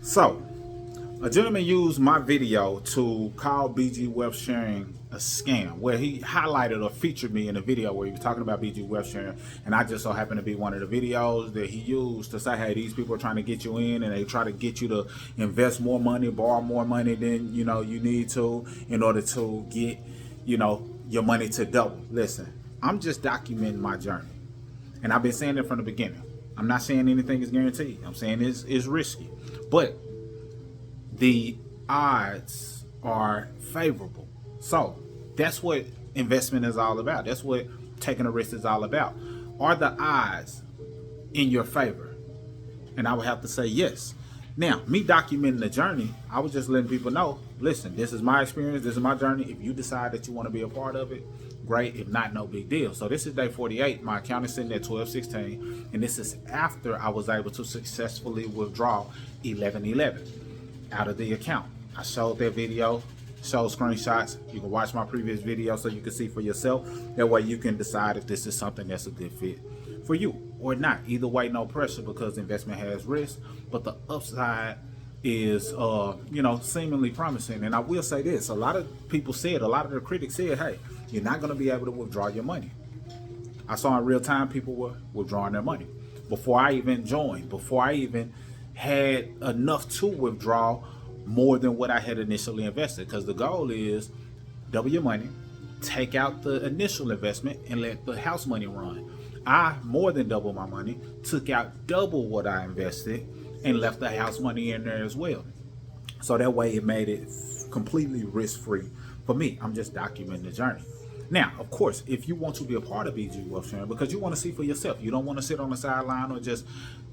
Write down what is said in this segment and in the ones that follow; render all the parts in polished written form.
So, a gentleman used my video to call BG Wealth Sharing a scam, where he highlighted or featured me in a video where he was talking about BG Wealth Sharing, and I just so happened to be one of the videos that he used to say, hey, these people are trying to get you in, and they try to get you to invest more money, borrow more money than you need to in order to get your money to double. Listen, I'm just documenting my journey, and I've been saying it from the beginning. I'm not saying anything is guaranteed. I'm saying it's risky, but the odds are favorable. So that's what investment is all about. That's what taking a risk is all about. Are the odds in your favor? And I would have to say yes. Now, me documenting the journey, I was just letting people know, listen, this is my experience, this is my journey. If you decide that you want to be a part of it, great. If not, no big deal. So this is day 48. My account is sitting at 1216, and this is after I was able to successfully withdraw 1111 out of the account. I showed that video, showed screenshots. You can watch my previous video so you can see for yourself. That way you can decide if this is something that's a good fit for you or not. Either way, no pressure, because investment has risk, but the upside is seemingly promising. And I will say this, a lot of people said, a lot of the critics said, hey, you're not going to be able to withdraw your money. I saw in real time people were withdrawing their money before I even joined, before I even had enough to withdraw more than what I had initially invested, because the goal is double your money, take out the initial investment, and let the house money run. I more than doubled my money, took out double what I invested, and left the house money in there as well. So that way it made it completely risk-free for me. I'm just documenting the journey. Now, of course, if you want to be a part of BG Wealth Sharing because you want to see for yourself, you don't want to sit on the sideline or just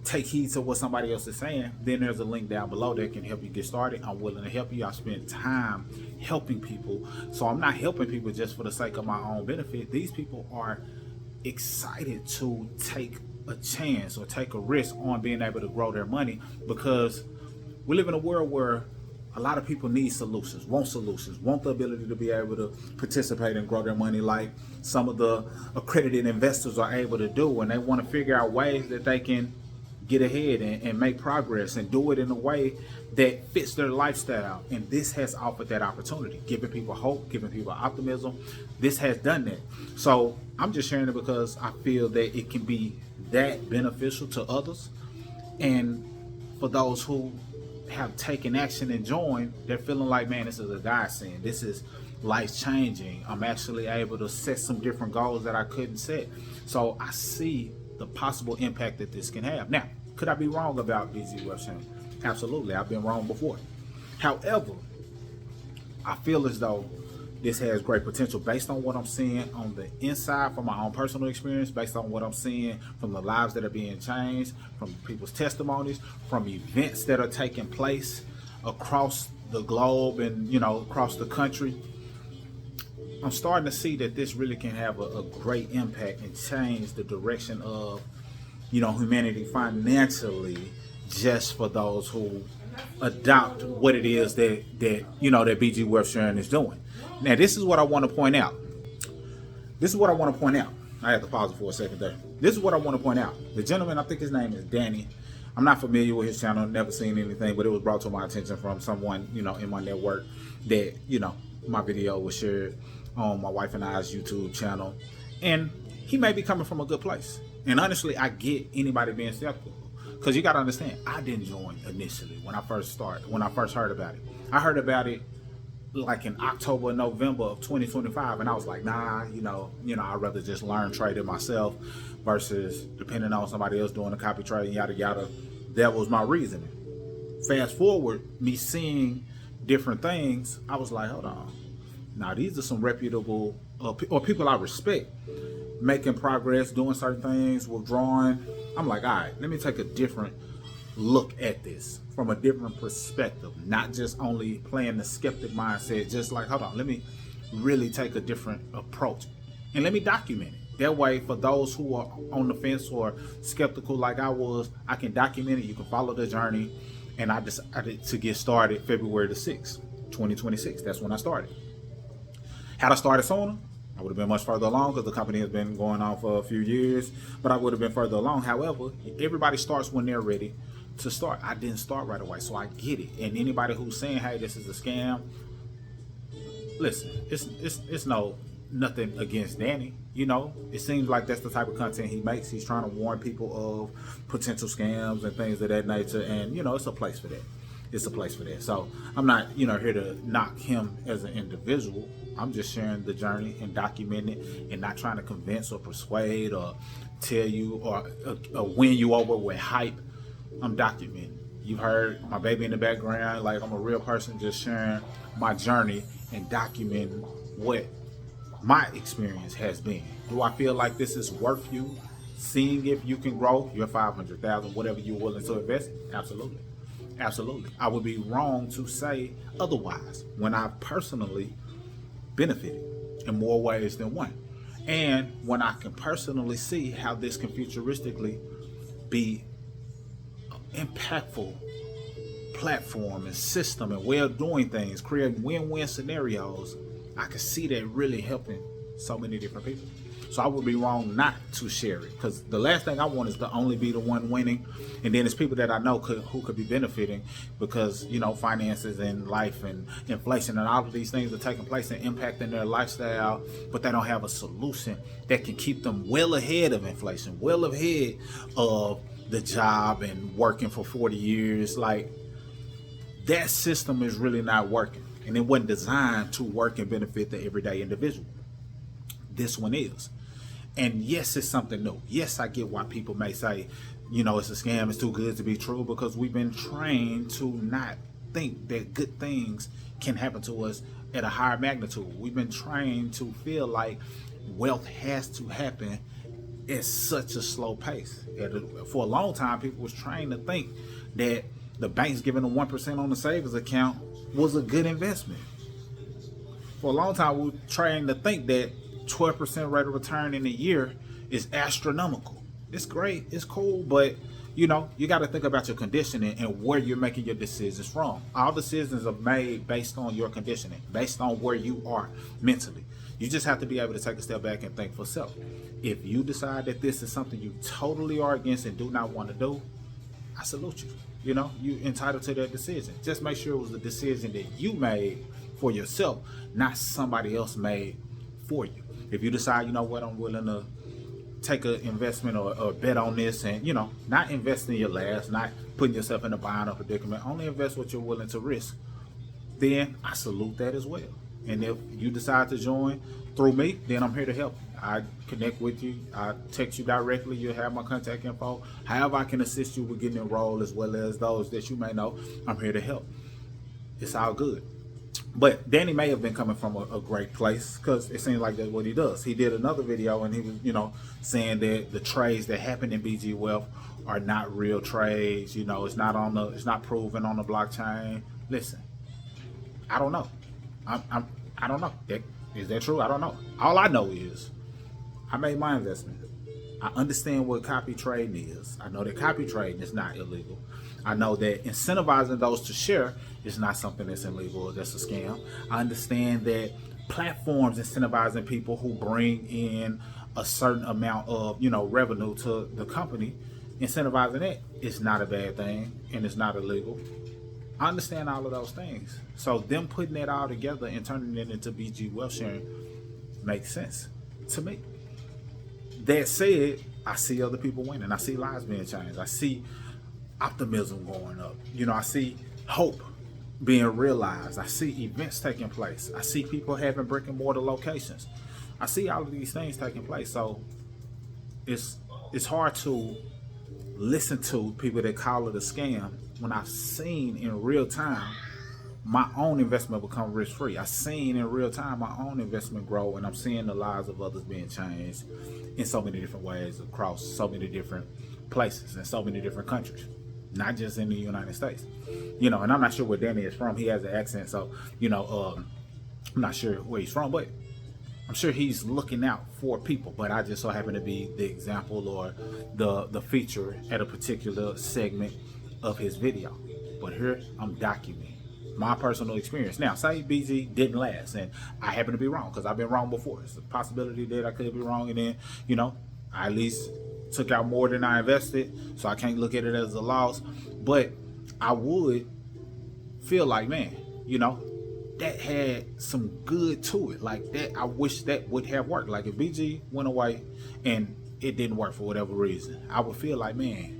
take heed to what somebody else is saying, then there's a link down below that can help you get started. I'm willing to help you. I spend time helping people. So I'm not helping people just for the sake of my own benefit. These people are excited to take a chance or take a risk on being able to grow their money, because we live in a world where a lot of people need solutions, want the ability to be able to participate and grow their money like some of the accredited investors are able to do. And they want to figure out ways that they can get ahead and make progress and do it in a way that fits their lifestyle. And this has offered that opportunity, giving people hope, giving people optimism. This has done that. So I'm just sharing it because I feel that it can be that beneficial to others. And for those who have taken action and joined, they're feeling like, man, this is a godsend. This is life changing. I'm actually able to set some different goals that I couldn't set. So I see the possible impact that this can have. Now, could I be wrong about BG Wealth Sharing? Absolutely. I've been wrong before. However, I feel as though this has great potential based on what I'm seeing on the inside from my own personal experience, based on what I'm seeing from the lives that are being changed, from people's testimonies, from events that are taking place across the globe and, across the country. I'm starting to see that this really can have a great impact and change the direction of, humanity financially, just for those who adopt what it is that BG Wealth Sharing is doing. Now, this is what I want to point out. I had to pause it for a second there. This is what I want to point out. The gentleman, I think his name is Danny. I'm not familiar with his channel, never seen anything, but it was brought to my attention from someone, in my network that, my video was shared on my wife and I's YouTube channel. And he may be coming from a good place. And honestly, I get anybody being skeptical, because you got to understand, I didn't join initially when I first heard about it. I heard about it like in October, November of 2025, and I was like, nah, I'd rather just learn trading myself versus depending on somebody else doing a copy trade, yada yada. That was my reasoning. Fast forward, me seeing different things, I was like, hold on, now these are some reputable or people I respect, making progress, doing certain things, withdrawing. I'm like, all right, let me take a different look at this from a different perspective, not just only playing the skeptic mindset, just like, hold on, let me really take a different approach and let me document it. That way, for those who are on the fence or skeptical like I was, I can document it. You can follow the journey. And I decided to get started February the 6th, 2026. That's when I started. Had I started sooner, I would have been much further along, because the company has been going on for a few years, but I would have been further along. However, everybody starts when they're ready. to start. I didn't start right away, so I get it. And anybody who's saying, hey, this is a scam, listen, it's nothing against Danny. You know, it seems like that's the type of content he makes. He's trying to warn people of potential scams and things of that nature. And, you know, it's a place for that. It's a place for that. So I'm not, you know, here to knock him as an individual. I'm just sharing the journey and documenting it, and not trying to convince or persuade or tell you or win you over with hype. I'm documenting. You've heard my baby in the background. Like, I'm a real person just sharing my journey and documenting what my experience has been. Do I feel like this is worth you seeing if you can grow your 500,000, whatever you're willing to invest? Absolutely. Absolutely. I would be wrong to say otherwise when I personally benefited in more ways than one. And when I can personally see how this can futuristically be an impactful platform and system and way of doing things, creating win-win scenarios, I can see that really helping so many different people. So I would be wrong not to share it, because the last thing I want is to only be the one winning, and then it's people that I know who could be benefiting, because, you know, finances and life and inflation and all of these things are taking place and impacting their lifestyle, but they don't have a solution that can keep them well ahead of inflation, well ahead of the job and working for 40 years. Like, that system is really not working, and it wasn't designed to work and benefit the everyday individual. This one is. And yes, it's something new. Yes, I get why people may say, you know, it's a scam, it's too good to be true, because we've been trained to not think that good things can happen to us at a higher magnitude. We've been trained to feel like wealth has to happen at such a slow pace. For a long time, people was trained to think that the bank's giving them 1% on the savings account was a good investment. For a long time, we were trained to think that 12% rate of return in a year is astronomical. It's great, it's cool, but, you know, you got to think about your conditioning and where you're making your decisions from. All decisions are made based on your conditioning, based on where you are mentally. You just have to be able to take a step back and think for self. If you decide that this is something you totally are against and do not want to do, I salute you. You know, you're entitled to that decision. Just make sure it was a decision that you made for yourself, not somebody else made for you. If you decide, you know what, I'm willing to take an investment or bet on this, and, you know, not invest in your last, not putting yourself in a bind or predicament, only invest what you're willing to risk, then I salute that as well. And if you decide to join through me, then I'm here to help. I connect with you. I text you directly. You'll have my contact info. However I can assist you with getting enrolled, as well as those that you may know, I'm here to help. It's all good. But Danny may have been coming from a great place, because it seems like that's what he does. He did another video and he was, you know, saying that the trades that happen in BG Wealth are not real trades. You know, it's not proven on the blockchain. Listen, I don't know. I don't know. Is that true? I don't know. All I know is I made my investment. I understand what copy trading is. I know that copy trading is not illegal. I know that incentivizing those to share is not something that's illegal or that's a scam. I understand that platforms incentivizing people who bring in a certain amount of, you know, revenue to the company, incentivizing it is not a bad thing and it's not illegal. I understand all of those things. So them putting that all together and turning it into BG Wealth Sharing makes sense to me. That said, I see other people winning. I see lives being changed. I see optimism going up. You know, I see hope being realized. I see events taking place. I see people having brick and mortar locations. I see all of these things taking place. So it's hard to listen to people that call it a scam when I've seen in real time my own investment become risk free. I've seen in real time my own investment grow, and I'm seeing the lives of others being changed in so many different ways across so many different places and so many different countries, not just in the United States. You know, and I'm not sure where Danny is from. He has an accent, so, you know, I'm not sure where he's from, but I'm sure he's looking out for people. But I just so happen to be the example or the feature at a particular segment of his video. But here I'm documenting my personal experience. Now, say BG didn't last, and I happen to be wrong, because I've been wrong before. It's a possibility that I could be wrong, and then, you know, I at least took out more than I invested, so I can't look at it as a loss. But I would feel like, man, that had some good to it. Like that, I wish that would have worked. Like if BG went away and it didn't work for whatever reason, I would feel like, man,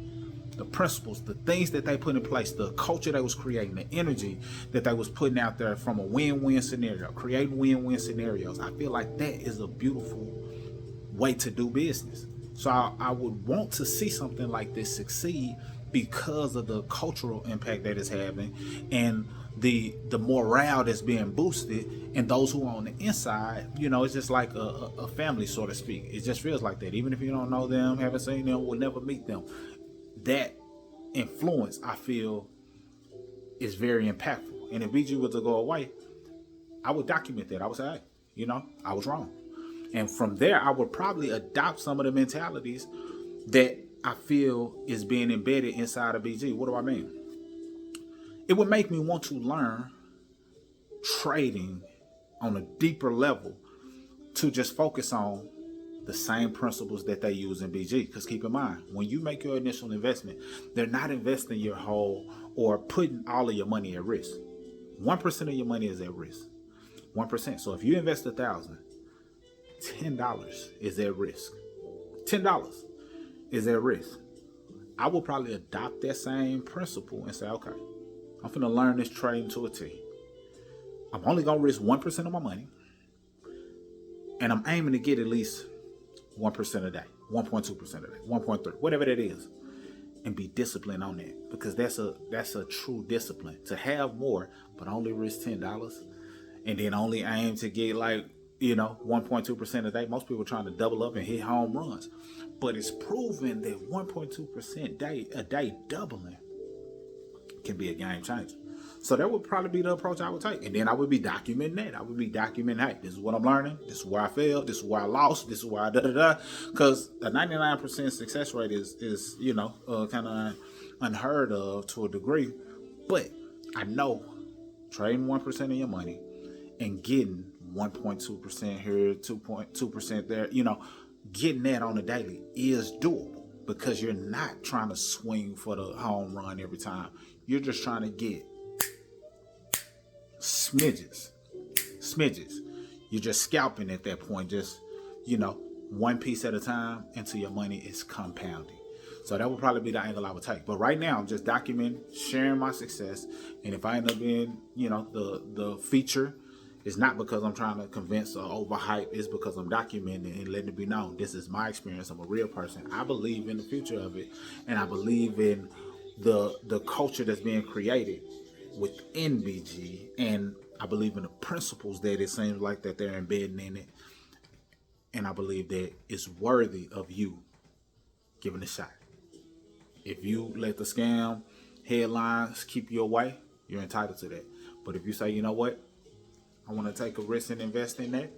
the principles, the things that they put in place, the culture they was creating, the energy that they was putting out there from a win-win scenario, creating win-win scenarios. I feel like that is a beautiful way to do business. So I would want to see something like this succeed because of the cultural impact that it's having and the morale that's being boosted, and those who are on the inside, it's just like a family, so to speak. It just feels like that. Even if you don't know them, haven't seen them, will never meet them, that influence, I feel, is very impactful. And if BG was to go away, I would document that. I would say, hey, I was wrong. And from there, I would probably adopt some of the mentalities that I feel is being embedded inside of BG. What do I mean? It would make me want to learn trading on a deeper level to just focus on the same principles that they use in BG. Because keep in mind, when you make your initial investment, they're not investing your whole or putting all of your money at risk. 1% of your money is at risk. 1%. So if you invest $1,000, $10 is at risk. $10 is at risk. I will probably adopt that same principle and say, okay, I'm finna learn this trading to a T. I'm only gonna risk 1% of my money, and I'm aiming to get at least 1% a day, 1.2% a day, 1.3, whatever that is, and be disciplined on that, because that's a true discipline to have more, but only risk $10, and then only aim to get 1.2% a day. Most people are trying to double up and hit home runs, but it's proven that 1.2% a day doubling can be a game changer. So that would probably be the approach I would take. And then I would be documenting that. I would be documenting, hey, this is what I'm learning. This is where I failed. This is where I lost. This is where I da-da-da. Because a 99% success rate is kind of unheard of to a degree. But I know trading 1% of your money and getting 1.2% here, 2.2% there, getting that on the daily is doable. Because you're not trying to swing for the home run every time. You're just trying to get smidges. You're just scalping at that point, just, one piece at a time until your money is compounding. So that would probably be the angle I would take. But right now, I'm just documenting, sharing my success. And if I end up being, the feature, it's not because I'm trying to convince or overhype. It's because I'm documenting and letting it be known. This is my experience. I'm a real person. I believe in the future of it. And I believe in the culture that's being created within BG. And I believe in the principles that it seems like that they're embedding in it. And I believe that it's worthy of you giving it a shot. If you let the scam headlines keep you away, you're entitled to that. But if you say, you know what, I want to take a risk and invest in that,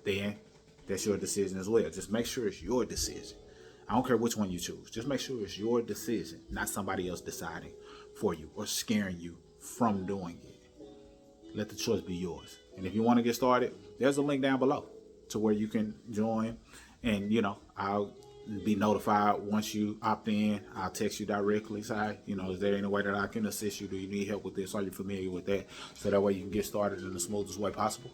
then that's your decision as well. Just make sure it's your decision. I don't care which one you choose. Just make sure it's your decision, not somebody else deciding for you or scaring you from doing it. Let the choice be yours. And if you want to get started, there's a link down below to where you can join. And, I'll be notified once you opt in. I'll text you directly. Say, is there any way that I can assist you? Do you need help with this? Are you familiar with that? So that way you can get started in the smoothest way possible.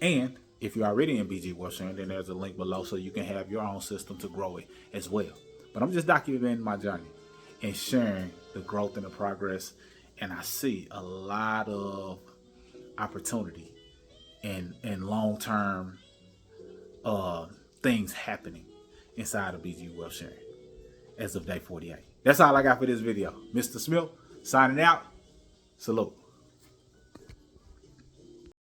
And if you're already in BG Wealth Sharing, then there's a link below so you can have your own system to grow it as well. But I'm just documenting my journey and sharing the growth and the progress. And I see a lot of opportunity and long-term things happening inside of BG Wealth Sharing as of day 48. That's all I got for this video. Mr. Smith signing out. Salute.